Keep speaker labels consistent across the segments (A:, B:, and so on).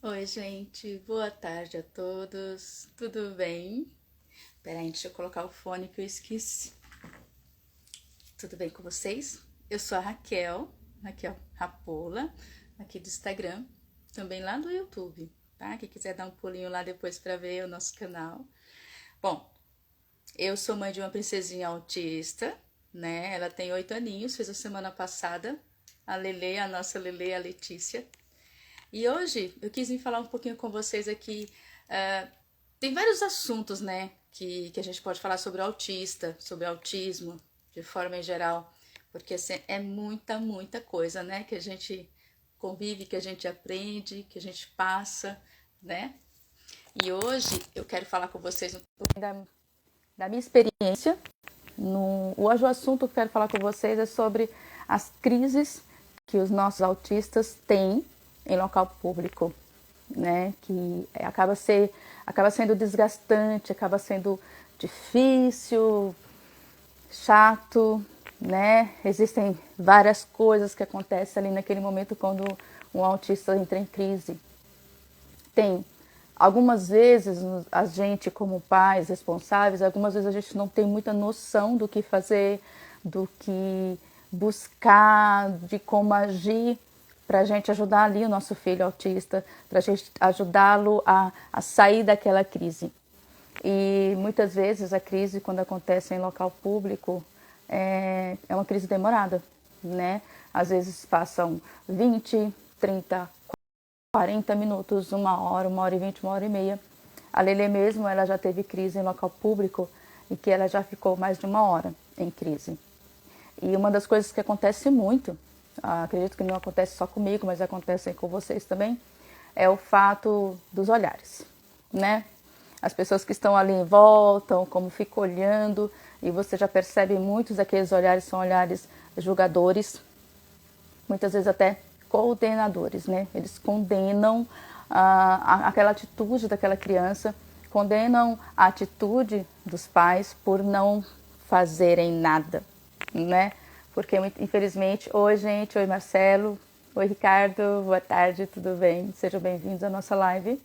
A: Oi, gente, boa tarde a todos, tudo bem? Peraí, deixa eu colocar o fone que eu esqueci. Tudo bem com vocês? Eu sou a Raquel Rapola, aqui do Instagram, também lá do YouTube, tá? Quem quiser dar um pulinho lá depois para ver o nosso canal. Bom, eu sou mãe de uma princesinha autista, né? Ela tem 8 aninhos, fez a semana passada. A Lele, a nossa Lele, a Letícia. E hoje eu quis vir falar um pouquinho com vocês aqui. ah, Tem vários assuntos, né, que a gente pode falar sobre o autista, sobre autismo, de forma em geral, porque assim, é muita coisa, né, que a gente convive, que a gente aprende, que a gente passa, né? E hoje eu quero falar com vocês um pouquinho da minha experiência. Hoje o assunto que eu quero falar com vocês é sobre as crises que os nossos autistas têm em local público, né? Que acaba sendo desgastante, acaba sendo difícil, chato, né? Existem várias coisas que acontecem ali naquele momento quando um autista entra em crise. Tem algumas vezes a gente como pais responsáveis, algumas vezes a gente não tem muita noção do que fazer, do que buscar, de como agir para a gente ajudar ali o nosso filho autista, para a gente ajudá-lo a sair daquela crise. E muitas vezes a crise, quando acontece em local público, é uma crise demorada, né? Às vezes passam 20, 30, 40 minutos, 1 hora, 1 hora e 20, 1 hora e meia. A Lele mesmo, ela já teve crise em local público e que ela já ficou mais de 1 hora em crise. E uma das coisas que acontece muito, acredito que não acontece só comigo, mas acontece com vocês também, é o fato dos olhares, né? As pessoas que estão ali em volta, como ficam olhando, e você já percebe muitos daqueles olhares são olhares julgadores, muitas vezes até condenadores, né? Eles condenam aquela atitude daquela criança, condenam a atitude dos pais por não fazerem nada, né? Porque, infelizmente, oi, gente, oi, Marcelo, oi, Ricardo, boa tarde, tudo bem? Sejam bem-vindos à nossa live.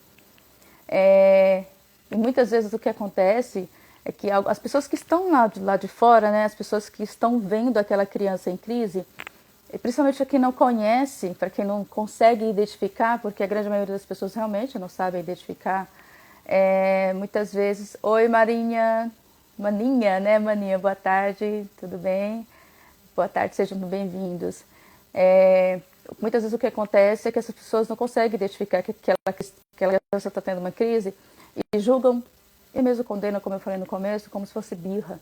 A: E muitas vezes o que acontece é que as pessoas que estão lá de fora, né, as pessoas que estão vendo aquela criança em crise, e principalmente para quem não conhece, para quem não consegue identificar, porque a grande maioria das pessoas realmente não sabe identificar, muitas vezes, oi Marinha, Maninha, né, Maninha, boa tarde, tudo bem? Boa tarde, sejam bem-vindos. Muitas vezes o que acontece é que essas pessoas não conseguem identificar que aquela criança está tendo uma crise e julgam, e mesmo condenam, como eu falei no começo, como se fosse birra.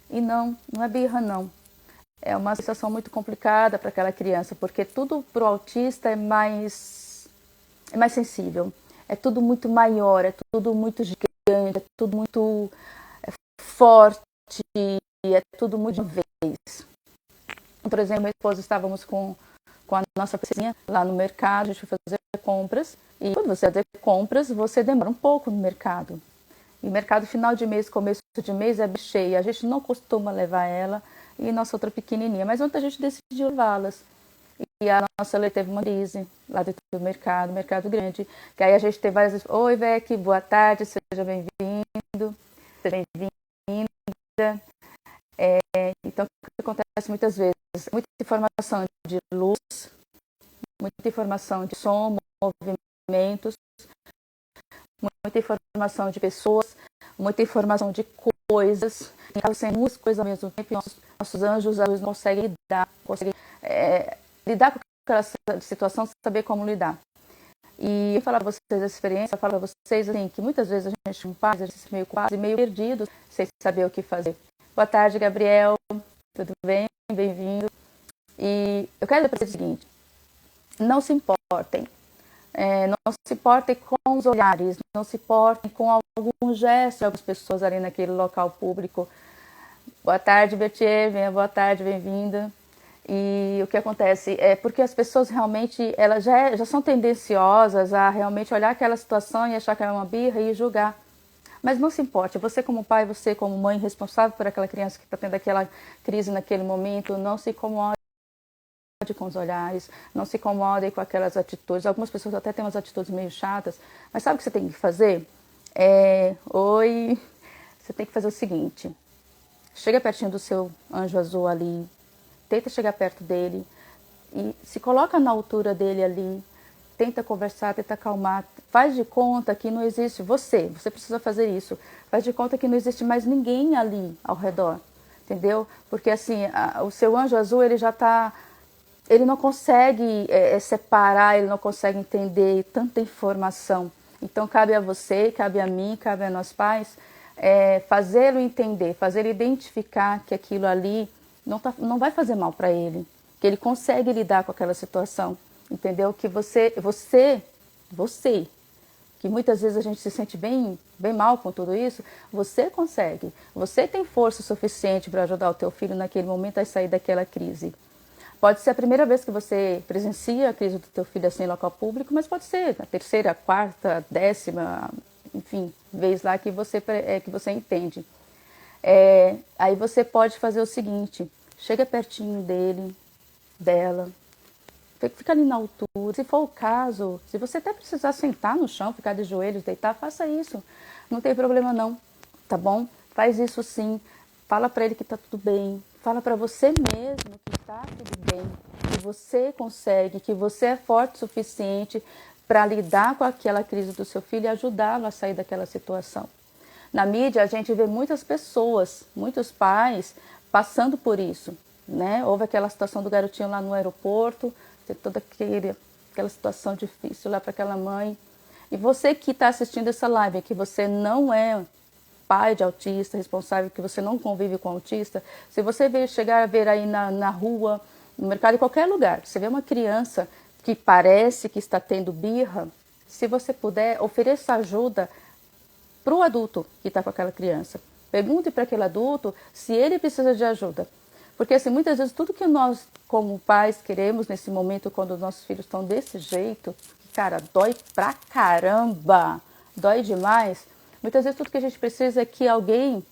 A: E não é birra, não. É uma situação muito complicada para aquela criança, porque tudo para o autista é mais sensível, é tudo muito maior, é tudo muito gigante, é tudo muito forte, é tudo muito de uma vez. Por exemplo, meu esposo estávamos com a nossa princesinha lá no mercado, a gente foi fazer compras, e quando você fazer compras, você demora um pouco no mercado. E mercado final de mês, começo de mês é bem cheio, a gente não costuma levar ela e nossa outra pequenininha, mas ontem a gente decidiu levá-las. E a nossa Lê teve uma crise lá dentro do mercado grande, que aí a gente teve várias vezes, oi Vec, boa tarde, seja bem-vindo, seja bem-vinda. Então, o que acontece muitas vezes? Muita informação de luz, muita informação de som, movimentos, muita informação de pessoas, muita informação de coisas, acaba sendo muitas coisas ao mesmo tempo, e nossos anjos às vezes não conseguem lidar com aquela situação, saber como lidar. E eu falar para vocês essa experiência, eu falo para vocês assim, que muitas vezes a gente faz, a gente se meio quase meio perdido, sem saber o que fazer. Boa tarde, Gabriel, tudo bem? Bem-vindo. E eu quero dizer para vocês o seguinte, não se importem. Não se importem com os olhares, não se importem com algum gesto de algumas pessoas ali naquele local público. Boa tarde, Bertier, boa tarde, bem-vinda. E o que acontece é porque as pessoas realmente elas já são tendenciosas a realmente olhar aquela situação e achar que é uma birra e julgar. Mas não se importe, você como pai, você como mãe responsável por aquela criança que está tendo aquela crise naquele momento, não se incomode com os olhares, não se incomodem com aquelas atitudes. Algumas pessoas até têm umas atitudes meio chatas, mas sabe o que você tem que fazer? Você tem que fazer o seguinte, chega pertinho do seu anjo azul ali, tenta chegar perto dele e se coloca na altura dele ali, tenta conversar, tenta acalmar, faz de conta que não existe você precisa fazer isso, faz de conta que não existe mais ninguém ali ao redor, entendeu? Porque assim, o seu anjo azul, ele não consegue separar, ele não consegue entender tanta informação. Então cabe a você, cabe a mim, cabe a nós pais, fazê-lo entender, fazê-lo identificar que aquilo ali não vai fazer mal para ele, que ele consegue lidar com aquela situação, entendeu? Que você, que muitas vezes a gente se sente bem mal com tudo isso, você consegue, você tem força suficiente para ajudar o teu filho naquele momento a sair daquela crise. Pode ser a primeira vez que você presencia a crise do teu filho assim em local público, mas pode ser a terceira, a quarta, 10ª, enfim, vez lá que você entende. Aí você pode fazer o seguinte, chega pertinho dela, fica ali na altura. Se for o caso, se você até precisar sentar no chão, ficar de joelhos, deitar, faça isso. Não tem problema não, tá bom? Faz isso sim. Fala para ele que tá tudo bem. Fala para você mesmo que tá tudo bem, que você consegue, que você é forte o suficiente para lidar com aquela crise do seu filho e ajudá-lo a sair daquela situação. Na mídia a gente vê muitas pessoas, muitos pais passando por isso, né? Houve aquela situação do garotinho lá no aeroporto, toda aquela situação difícil lá para aquela mãe. E você que está assistindo essa live, que você não é pai de autista, responsável, que você não convive com autista, se você chegar a ver aí na rua, no mercado, em qualquer lugar, você vê uma criança que parece que está tendo birra, se você puder, ofereça ajuda para o adulto que está com aquela criança. Pergunte para aquele adulto se ele precisa de ajuda. Porque assim, muitas vezes tudo que nós, como pais, queremos nesse momento, quando nossos filhos estão desse jeito, cara, dói pra caramba, dói demais. Muitas vezes tudo que a gente precisa é que alguém,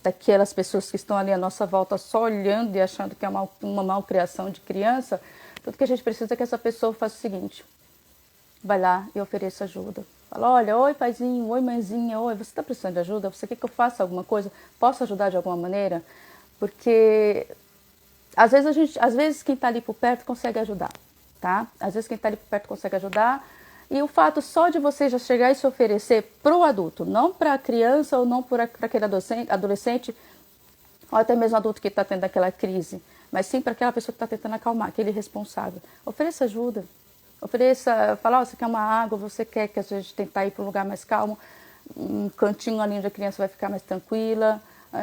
A: daquelas pessoas que estão ali à nossa volta só olhando e achando que é uma malcriação de criança, tudo que a gente precisa é que essa pessoa faça o seguinte, vai lá e ofereça ajuda. Fala, olha, oi paizinho, oi mãezinha, oi, você está precisando de ajuda? Você quer que eu faça alguma coisa? Posso ajudar de alguma maneira? Porque às vezes quem está ali por perto consegue ajudar, tá? Às vezes quem está ali por perto consegue ajudar. E o fato só de você já chegar e se oferecer para o adulto, não para a criança ou não para aquele adolescente, ou até mesmo adulto que está tendo aquela crise, mas sim para aquela pessoa que está tentando acalmar, aquele responsável. Ofereça ajuda. Ofereça, fala, você quer uma água, você quer que a gente tentar ir para um lugar mais calmo, um cantinho ali onde a criança vai ficar mais tranquila,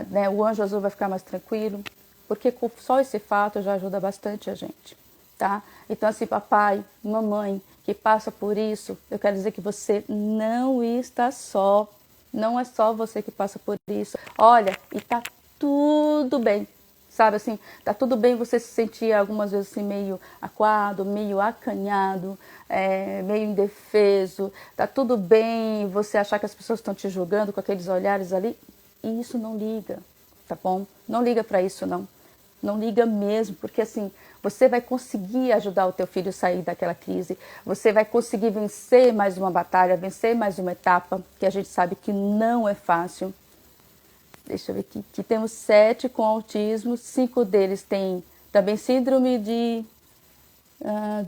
A: né? O anjo azul vai ficar mais tranquilo, porque só esse fato já ajuda bastante a gente, tá? Então assim, papai, mamãe, que passa por isso, eu quero dizer que você não está só, não é só você que passa por isso. Olha, e tá tudo bem, sabe assim, tá tudo bem você se sentir algumas vezes assim meio acuado, meio acanhado, meio indefeso, tá tudo bem você achar que as pessoas estão te julgando com aqueles olhares ali, e isso não liga, tá bom? Não liga para isso não, não liga mesmo, porque assim, você vai conseguir ajudar o teu filho a sair daquela crise, você vai conseguir vencer mais uma batalha, vencer mais uma etapa, que a gente sabe que não é fácil. Deixa eu ver aqui, que temos 7 com autismo, 5 deles têm também síndrome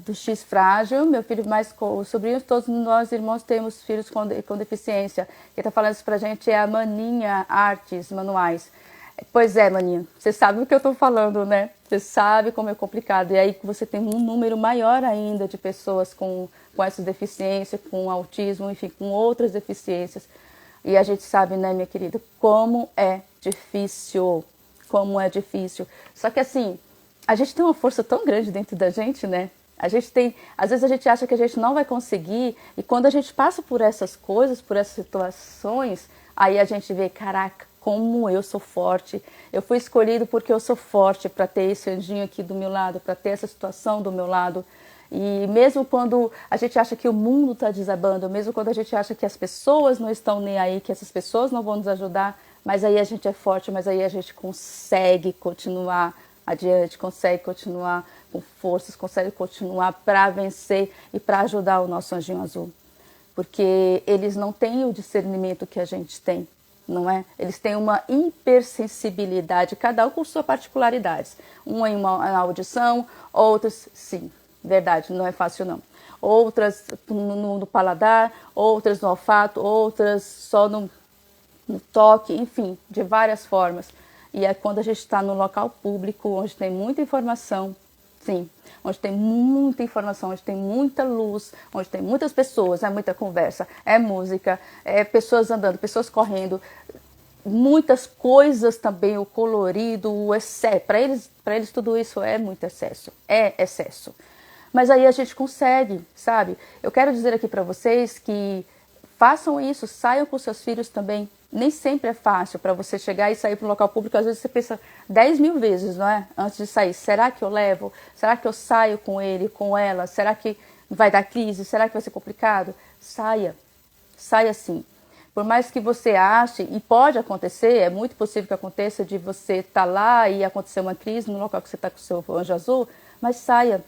A: do X frágil, meu filho mais os sobrinhos, todos nós irmãos temos filhos com deficiência. Quem está falando isso pra gente é a Maninha Artes Manuais. Pois é, Maninha, você sabe o que eu estou falando, né? Você sabe como é complicado. E aí você tem um número maior ainda de pessoas com essas deficiências, com autismo, enfim, com outras deficiências. E a gente sabe, né, minha querida, como é difícil, como é difícil. Só que assim, a gente tem uma força tão grande dentro da gente, né? Às vezes a gente acha que a gente não vai conseguir, e quando a gente passa por essas coisas, por essas situações, aí a gente vê, caraca, como eu sou forte. Eu fui escolhido porque eu sou forte para ter esse anjinho aqui do meu lado, para ter essa situação do meu lado. E mesmo quando a gente acha que o mundo está desabando, mesmo quando a gente acha que as pessoas não estão nem aí, que essas pessoas não vão nos ajudar, mas aí a gente é forte, mas aí a gente consegue continuar adiante, consegue continuar com forças, consegue continuar para vencer e para ajudar o nosso anjinho azul. Porque eles não têm o discernimento que a gente tem, não é? Eles têm uma hipersensibilidade, cada um com suas particularidades. Um em uma audição, outros, sim, verdade, não é fácil não. Outras no paladar, outras no olfato, outras só no toque, enfim, de várias formas. E é quando a gente está no local público, onde tem muita informação, sim, onde tem muita informação, onde tem muita luz, onde tem muitas pessoas, é muita conversa, é música, é pessoas andando, pessoas correndo, muitas coisas também, o colorido, o excesso. Para eles tudo isso é muito excesso, é excesso. Mas aí a gente consegue, sabe? Eu quero dizer aqui para vocês que façam isso, saiam com seus filhos também. Nem sempre é fácil para você chegar e sair para um local público. Às vezes você pensa 10.000 vezes, não é? Antes de sair. Será que eu levo? Será que eu saio com ele, com ela? Será que vai dar crise? Será que vai ser complicado? Saia. Saia sim. Por mais que você ache, e pode acontecer, é muito possível que aconteça de você estar lá e acontecer uma crise no local que você está com o seu anjo azul, mas saia.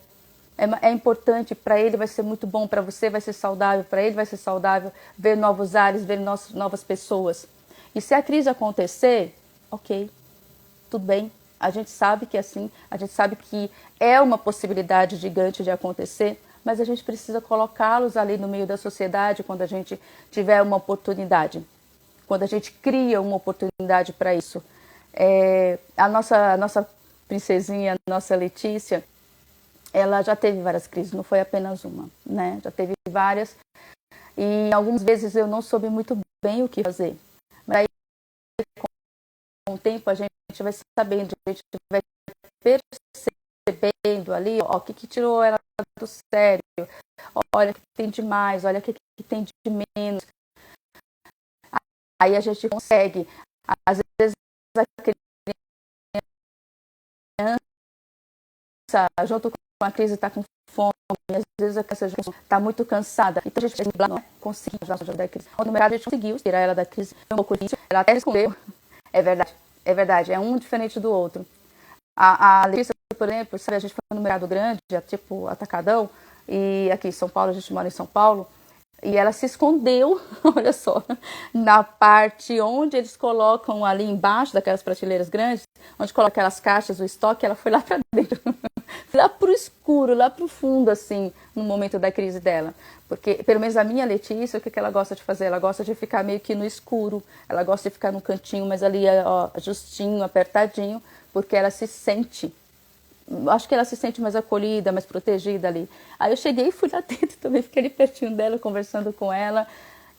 A: É importante, para ele vai ser muito bom, para você vai ser saudável, para ele vai ser saudável ver novos ares, ver novas pessoas. E se a crise acontecer, ok, tudo bem, a gente sabe que é assim, a gente sabe que é uma possibilidade gigante de acontecer, mas a gente precisa colocá-los ali no meio da sociedade quando a gente tiver uma oportunidade, quando a gente cria uma oportunidade para isso. A nossa princesinha, a nossa Letícia, ela já teve várias crises, não foi apenas uma, né? Já teve várias. E algumas vezes eu não soube muito bem o que fazer. Mas aí, com o tempo, a gente vai sabendo, a gente vai percebendo ali, ó, o que tirou ela do sério. Olha o que tem de mais, olha o que tem de menos. Aí a gente consegue, às vezes, a criança, junto com a crise, está com fome, às vezes a criança está muito cansada, então a gente não conseguiu ajudar da crise. No mercado a gente conseguiu tirar ela da crise, foi um pouco difícil, ela até respondeu, é verdade, é um diferente do outro. A Letícia, por exemplo, sabe, a gente foi no mercado grande, tipo Atacadão, e aqui em São Paulo, a gente mora em São Paulo, e ela se escondeu, olha só, na parte onde eles colocam ali embaixo daquelas prateleiras grandes, onde colocam aquelas caixas, o estoque, ela foi lá para dentro, lá pro escuro, lá pro fundo, assim, no momento da crise dela. Porque, pelo menos a minha Letícia, o que ela gosta de fazer? Ela gosta de ficar meio que no escuro, ela gosta de ficar no cantinho, mas ali, ó, justinho, apertadinho, porque ela se sente, acho que ela se sente mais acolhida, mais protegida ali. Aí eu cheguei e fui lá dentro também, fiquei ali pertinho dela, conversando com ela.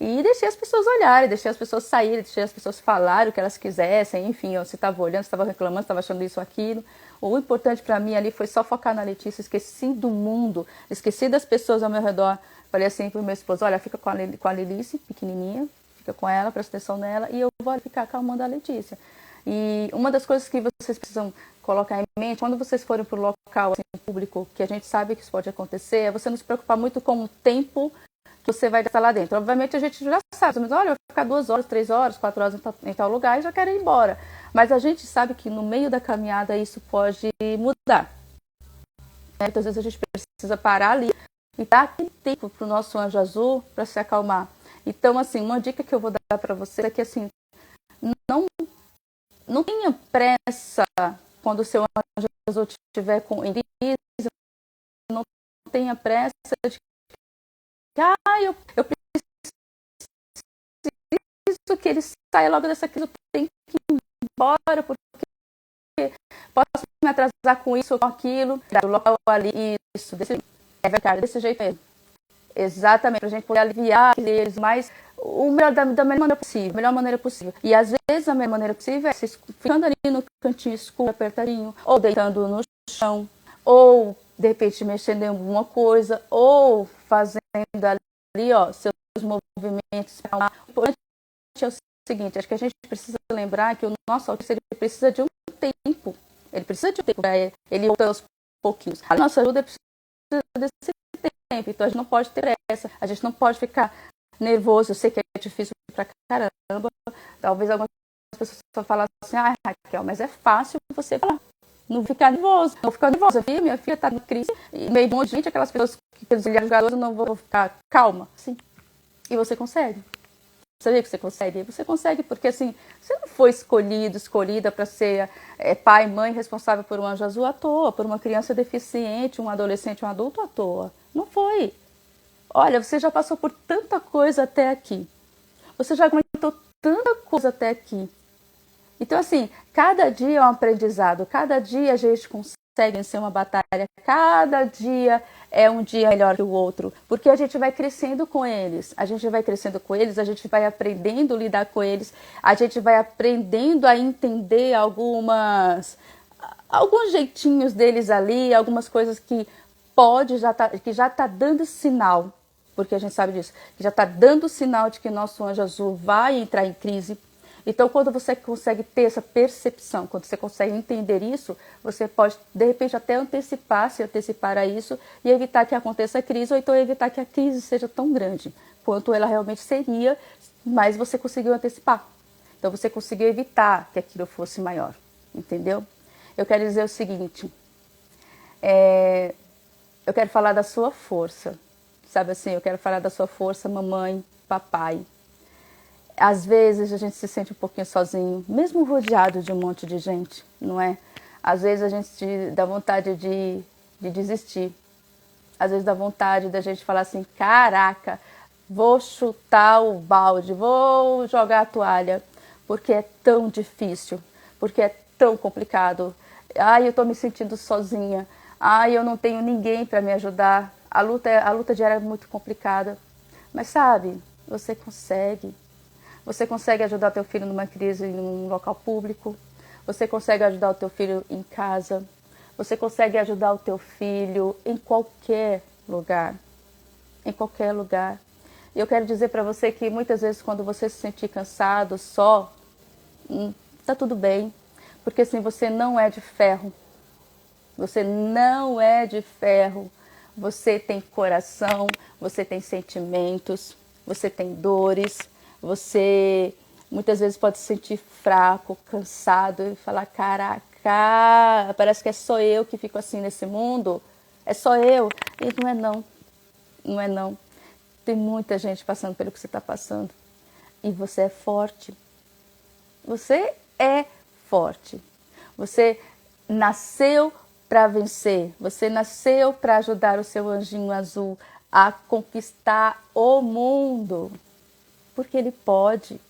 A: E deixei as pessoas olharem, deixei as pessoas saírem, deixei as pessoas falarem o que elas quisessem. Enfim, se estava olhando, se estava reclamando, se estava achando isso ou aquilo. O importante para mim ali foi só focar na Letícia, esqueci do mundo, esqueci das pessoas ao meu redor. Falei assim pro meu esposo, olha, fica com a Lilice, pequenininha, fica com ela, presta atenção nela, e eu vou ficar acalmando a Letícia. E uma das coisas que vocês precisam colocar em mente, quando vocês forem para o local assim, público, que a gente sabe que isso pode acontecer, é você não se preocupar muito com o tempo que você vai gastar lá dentro. Obviamente a gente já sabe, mas olha, eu vou ficar 2 horas, 3 horas, 4 horas em tal lugar e já quero ir embora. Mas a gente sabe que no meio da caminhada isso pode mudar. Então, às vezes a gente precisa parar ali e dar aquele tempo para o nosso anjo azul para se acalmar. Então, assim, uma dica que eu vou dar para você é que, assim, não tenha pressa quando o seu anjo azul estiver em crise, não tenha pressa de que, eu preciso que ele saia logo dessa crise, eu tenho que ir embora, porque posso me atrasar com isso ou com aquilo, do local ali, isso, desse jeito mesmo. Exatamente, para a gente poder aliviar eles mais o melhor, da melhor maneira possível. E às vezes a melhor maneira possível é ficando ali no cantinho escuro, apertadinho, ou deitando no chão, ou de repente mexendo em alguma coisa, ou fazendo ali, ó, seus movimentos. O importante é o seguinte, acho que a gente precisa lembrar que o nosso autista ele precisa de um tempo. Ele precisa de um tempo para ele voltar aos pouquinhos. A nossa ajuda precisa desse tempo, então a gente não pode ter pressa, a gente não pode ficar nervoso. Eu sei que é difícil pra caramba, talvez algumas pessoas falam assim, Raquel, mas é fácil você falar. Não ficar nervoso, não ficar nervosa. Minha filha tá na crise, e meio monte de gente, aquelas pessoas que os jogadores, eu não vou ficar calma. Sim. E você consegue. Sabia que você consegue? Você consegue porque, assim, você não foi escolhida para ser pai, mãe, responsável por um anjo azul à toa, por uma criança deficiente, um adolescente, um adulto à toa. Não foi. Olha, você já passou por tanta coisa até aqui. Você já aguentou tanta coisa até aqui. Então, assim, cada dia é um aprendizado, cada dia a gente consegue vencer uma batalha, cada dia é um dia melhor que o outro, porque a gente vai crescendo com eles, a gente vai aprendendo a lidar com eles, a gente vai aprendendo a entender alguns jeitinhos deles ali, algumas coisas que que já tá dando sinal, porque a gente sabe disso, que já está dando sinal de que nosso anjo azul vai entrar em crise. Então, quando você consegue ter essa percepção, quando você consegue entender isso, você pode, de repente, até se antecipar a isso e evitar que aconteça a crise, ou então evitar que a crise seja tão grande quanto ela realmente seria, mas você conseguiu antecipar. Então, você conseguiu evitar que aquilo fosse maior, entendeu? Eu quero dizer o seguinte, eu quero falar da sua força, sabe assim, eu quero falar da sua força, mamãe, papai. Às vezes a gente se sente um pouquinho sozinho, mesmo rodeado de um monte de gente, não é? Às vezes a gente dá vontade de desistir. Às vezes dá vontade da gente falar assim, caraca, vou chutar o balde, vou jogar a toalha, porque é tão difícil, porque é tão complicado. Ai, eu tô me sentindo sozinha. Ai, eu não tenho ninguém para me ajudar. A luta diária é muito complicada. Mas sabe, você consegue. Você consegue ajudar teu filho numa crise em um local público. Você consegue ajudar o teu filho em casa. Você consegue ajudar o teu filho em qualquer lugar. Em qualquer lugar. E eu quero dizer para você que muitas vezes quando você se sentir cansado, só, tá tudo bem. Porque assim, você não é de ferro. Você não é de ferro. Você tem coração, você tem sentimentos, você tem dores. Você muitas vezes pode se sentir fraco, cansado e falar, caraca, parece que é só eu que fico assim nesse mundo. É só eu. E não é não. Não é não. Tem muita gente passando pelo que você está passando. E você é forte. Você é forte. Você nasceu para vencer. Você nasceu para ajudar o seu anjinho azul a conquistar o mundo. Porque ele pode.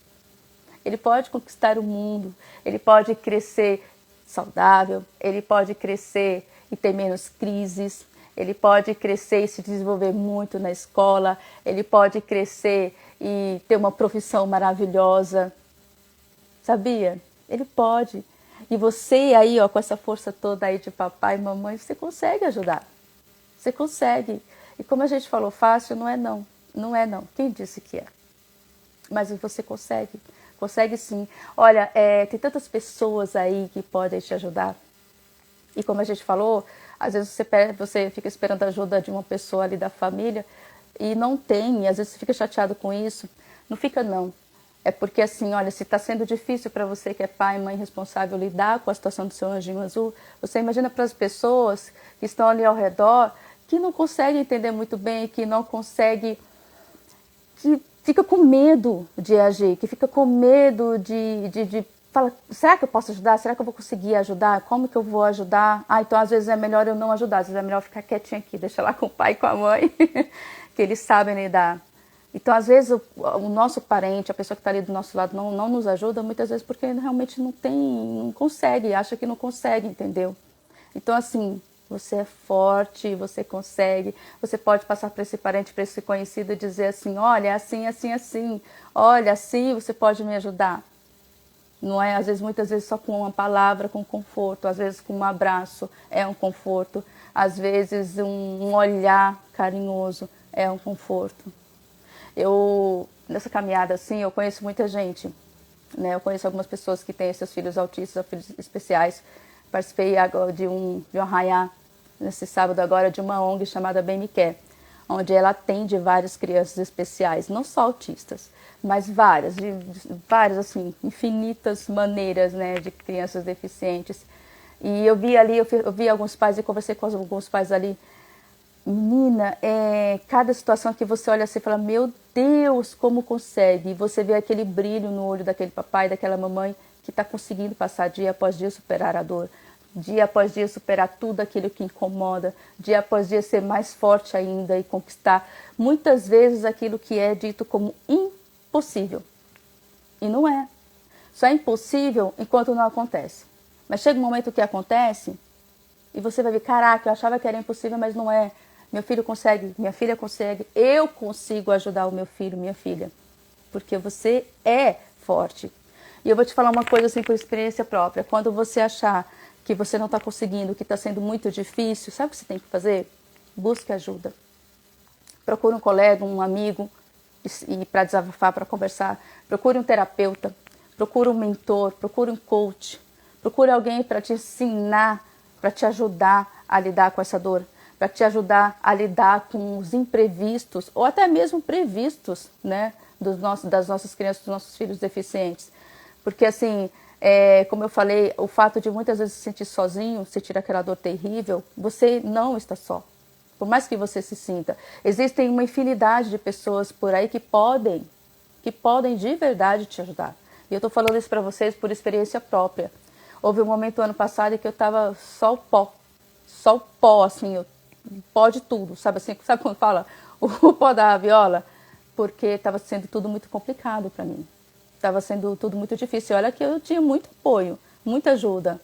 A: Ele pode conquistar o mundo. Ele pode crescer saudável. Ele pode crescer e ter menos crises. Ele pode crescer e se desenvolver muito na escola. Ele pode crescer e ter uma profissão maravilhosa. Sabia? Ele pode. E você aí, ó, com essa força toda aí de papai e mamãe, você consegue ajudar. Você consegue. E como a gente falou, fácil não é não. Não é não. Quem disse que é? Mas você consegue. Consegue sim. Olha, tem tantas pessoas aí que podem te ajudar. E como a gente falou, às vezes você fica esperando a ajuda de uma pessoa ali da família e não tem. E às vezes você fica chateado com isso. Não fica não. É porque assim, olha, se está sendo difícil para você que é pai e mãe responsável lidar com a situação do seu anjinho azul, você imagina para as pessoas que estão ali ao redor, que não conseguem entender muito bem, que não conseguem, que fica com medo de agir, que fica com medo de falar, será que eu posso ajudar? Será que eu vou conseguir ajudar? Como que eu vou ajudar? Ah, então às vezes é melhor eu não ajudar, às vezes é melhor ficar quietinha aqui, deixa lá com o pai e com a mãe, que eles sabem lidar. Então, às vezes, o nosso parente, a pessoa que está ali do nosso lado, não nos ajuda, muitas vezes porque realmente não consegue, acha que não consegue, entendeu? Então, assim, você é forte, você consegue, você pode passar para esse parente, para esse conhecido e dizer assim, olha, é assim, assim, assim, olha, assim você pode me ajudar. Não é, às vezes, muitas vezes só com uma palavra, com conforto, às vezes com um abraço é um conforto, às vezes um olhar carinhoso é um conforto. Nessa caminhada assim, eu conheço muita gente, né? Eu conheço algumas pessoas que têm seus filhos autistas, filhos especiais. Participei agora de um arraiá, nesse sábado agora, de uma ONG chamada Bem Me Quer, onde ela atende várias crianças especiais, não só autistas, mas várias, assim, infinitas maneiras, né, de crianças deficientes. E eu vi ali, eu vi alguns pais e conversei com alguns pais ali. Menina, cada situação que você olha assim e fala, meu Deus, como consegue? E você vê aquele brilho no olho daquele papai, daquela mamãe que está conseguindo passar dia após dia superar a dor. Dia após dia superar tudo aquilo que incomoda. Dia após dia ser mais forte ainda e conquistar muitas vezes aquilo que é dito como impossível. E não é. Só é impossível enquanto não acontece. Mas chega um momento que acontece e você vai ver, caraca, eu achava que era impossível, mas não é. Meu filho consegue, minha filha consegue, eu consigo ajudar o meu filho, minha filha. Porque você é forte. E eu vou te falar uma coisa assim por experiência própria. Quando você achar que você não está conseguindo, que está sendo muito difícil, sabe o que você tem que fazer? Busque ajuda. Procure um colega, um amigo, e para desabafar, para conversar. Procure um terapeuta, procure um mentor, procure um coach. Procure alguém para te ensinar, para te ajudar a lidar com essa dor, para te ajudar a lidar com os imprevistos ou até mesmo previstos, né, das nossas crianças, dos nossos filhos deficientes. Porque assim, como eu falei, o fato de muitas vezes se sentir sozinho, sentir aquela dor terrível, você não está só. Por mais que você se sinta, existem uma infinidade de pessoas por aí que podem de verdade te ajudar. E eu estou falando isso para vocês por experiência própria. Houve um momento ano passado em que eu estava só o pó, assim, pó de tudo, sabe assim, sabe quando fala o pó da viola? Porque estava sendo tudo muito complicado para mim. Estava sendo tudo muito difícil. Olha que eu tinha muito apoio, muita ajuda.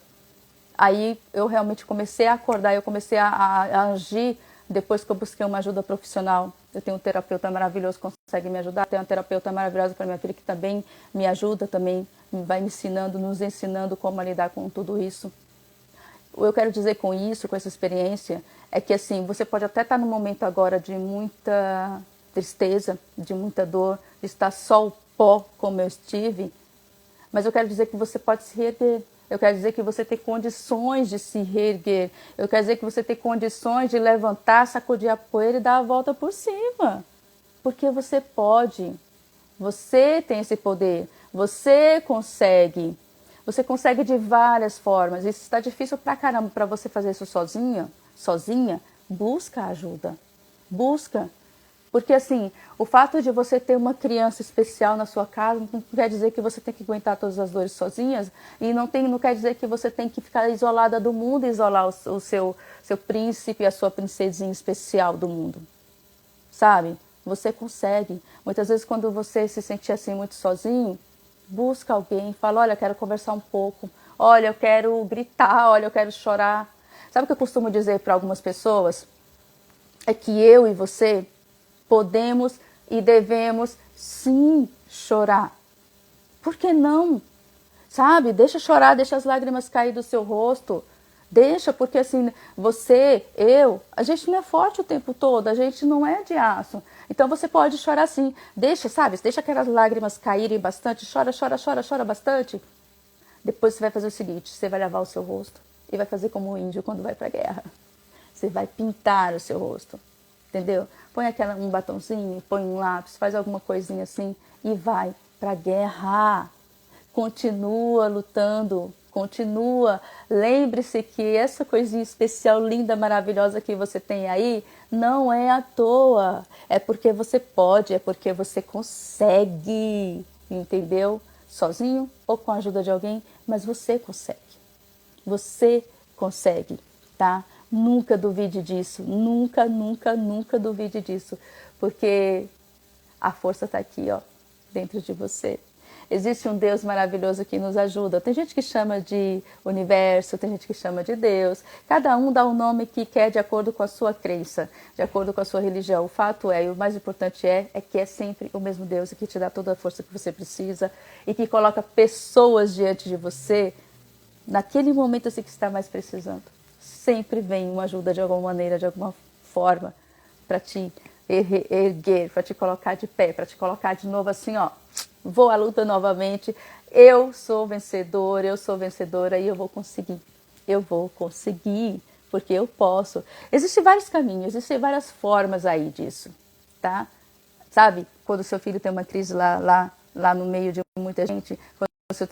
A: Aí eu realmente comecei a acordar, eu comecei a agir depois que eu busquei uma ajuda profissional. Eu tenho um terapeuta maravilhoso que consegue me ajudar. Tenho uma terapeuta maravilhosa para minha filha que também me ajuda, também vai me ensinando, nos ensinando como lidar com tudo isso. O que eu quero dizer com isso, com essa experiência, é que assim, você pode até estar num momento agora de muita tristeza, de muita dor, de estar só o pó como eu estive, mas eu quero dizer que você pode se reerguer. Eu quero dizer que você tem condições de se reerguer. Eu quero dizer que você tem condições de levantar, sacudir a poeira e dar a volta por cima. Porque você pode. Você tem esse poder. Você consegue. Você consegue de várias formas. E se está difícil pra caramba para você fazer isso sozinha, busca ajuda. Busca. Porque assim, o fato de você ter uma criança especial na sua casa não quer dizer que você tem que aguentar todas as dores sozinhas e não quer dizer que você tem que ficar isolada do mundo e isolar o seu príncipe e a sua princesinha especial do mundo. Sabe? Você consegue. Muitas vezes quando você se sentir assim muito sozinho, busca alguém, fala, olha, eu quero conversar um pouco, olha, eu quero gritar, olha, eu quero chorar. Sabe o que eu costumo dizer para algumas pessoas? É que eu e você podemos e devemos sim chorar. Por que não? Sabe? Deixa chorar, deixa as lágrimas cair do seu rosto. Deixa, porque assim, você, a gente não é forte o tempo todo, a gente não é de aço. Então você pode chorar sim. Deixa, sabe? Deixa aquelas lágrimas caírem bastante. Chora, chora, chora, chora bastante. Depois você vai fazer o seguinte, você vai lavar o seu rosto e vai fazer como o índio quando vai pra guerra. Você vai pintar o seu rosto. Entendeu? Põe um batonzinho, põe um lápis, faz alguma coisinha assim e vai pra guerra. Continua lutando, continua. Lembre-se que essa coisinha especial, linda, maravilhosa que você tem aí, não é à toa. É porque você pode, é porque você consegue, entendeu? Sozinho ou com a ajuda de alguém, mas você consegue. Você consegue, tá? Nunca duvide disso, nunca, nunca, nunca duvide disso, porque a força está aqui, ó, dentro de você. Existe um Deus maravilhoso que nos ajuda. Tem gente que chama de universo, tem gente que chama de Deus. Cada um dá o nome que quer de acordo com a sua crença, de acordo com a sua religião. O fato é, e o mais importante é que é sempre o mesmo Deus que te dá toda a força que você precisa e que coloca pessoas diante de você naquele momento assim que está mais precisando. Sempre vem uma ajuda de alguma maneira, de alguma forma, para te erguer, para te colocar de pé, para te colocar de novo assim, ó, vou à luta novamente, eu sou vencedora e eu vou conseguir, porque eu posso. Existem vários caminhos, existem várias formas aí disso, tá? Sabe, quando seu filho tem uma crise lá no meio de muita gente, quando seu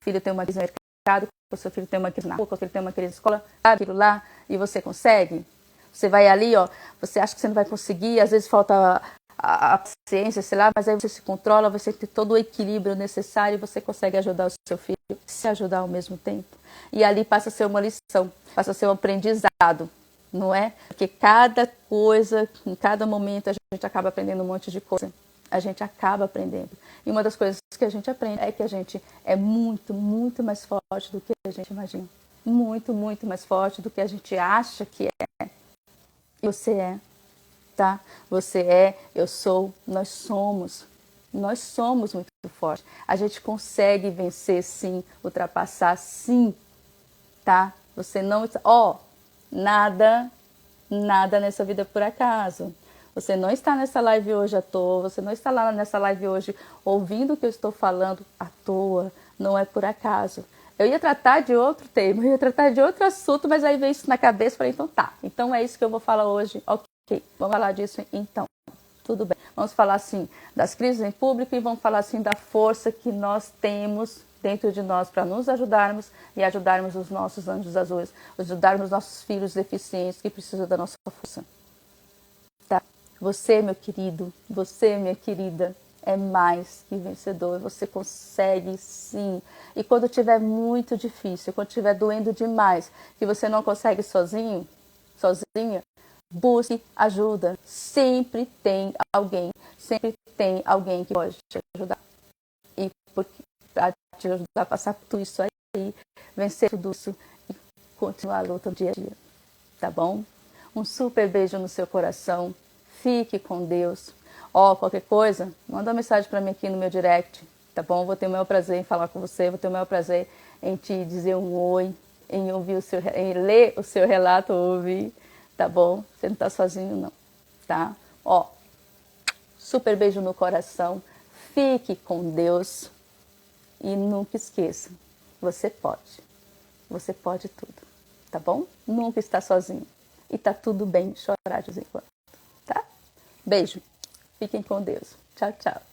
A: filho tem uma crise no mercado, seu filho tem uma crise na rua, quando seu filho tem uma crise na escola, sabe aquilo lá, e você consegue. Você vai ali, ó, você acha que você não vai conseguir, às vezes falta a paciência, sei lá, mas aí você se controla, você tem todo o equilíbrio necessário e você consegue ajudar o seu filho, se ajudar ao mesmo tempo. E ali passa a ser uma lição, passa a ser um aprendizado, não é? Porque cada coisa, em cada momento, a gente acaba aprendendo um monte de coisa. A gente acaba aprendendo. E uma das coisas que a gente aprende é que a gente é muito, muito mais forte do que a gente imagina. Muito, muito mais forte do que a gente acha que é. E você é, tá? Você é, eu sou, nós somos. Nós somos muito fortes. A gente consegue vencer, sim, ultrapassar, sim, tá? Você não... nada nessa vida é por acaso. Você não está nessa live hoje à toa, você não está lá nessa live hoje ouvindo o que eu estou falando à toa, não é por acaso. Eu ia tratar de outro tema, eu ia tratar de outro assunto, mas aí veio isso na cabeça e falei, então tá, então é isso que eu vou falar hoje, ok, vamos falar disso então, tudo bem. Vamos falar assim das crises em público e vamos falar assim da força que nós temos dentro de nós para nos ajudarmos e ajudarmos os nossos anjos azuis, ajudarmos nossos filhos deficientes que precisam da nossa força. Tá? Você, meu querido, você, minha querida, é mais que vencedor. Você consegue, sim. E quando estiver muito difícil, quando estiver doendo demais, que você não consegue sozinho, sozinha, busque ajuda. Sempre tem alguém que pode te ajudar. E para te ajudar a passar por tudo isso aí, vencer tudo isso e continuar a luta no dia a dia. Tá bom? Um super beijo no seu coração. Fique com Deus. Qualquer coisa, manda uma mensagem para mim aqui no meu direct, tá bom? Vou ter o maior prazer em falar com você, vou ter o maior prazer em te dizer um oi, em ler o seu relato, ouvir, tá bom? Você não tá sozinho não, tá? Super beijo no coração. Fique com Deus e nunca esqueça, você pode tudo, tá bom? Nunca está sozinho e tá tudo bem chorar de vez em quando, tá? Beijo. Fiquem com Deus. Tchau, tchau.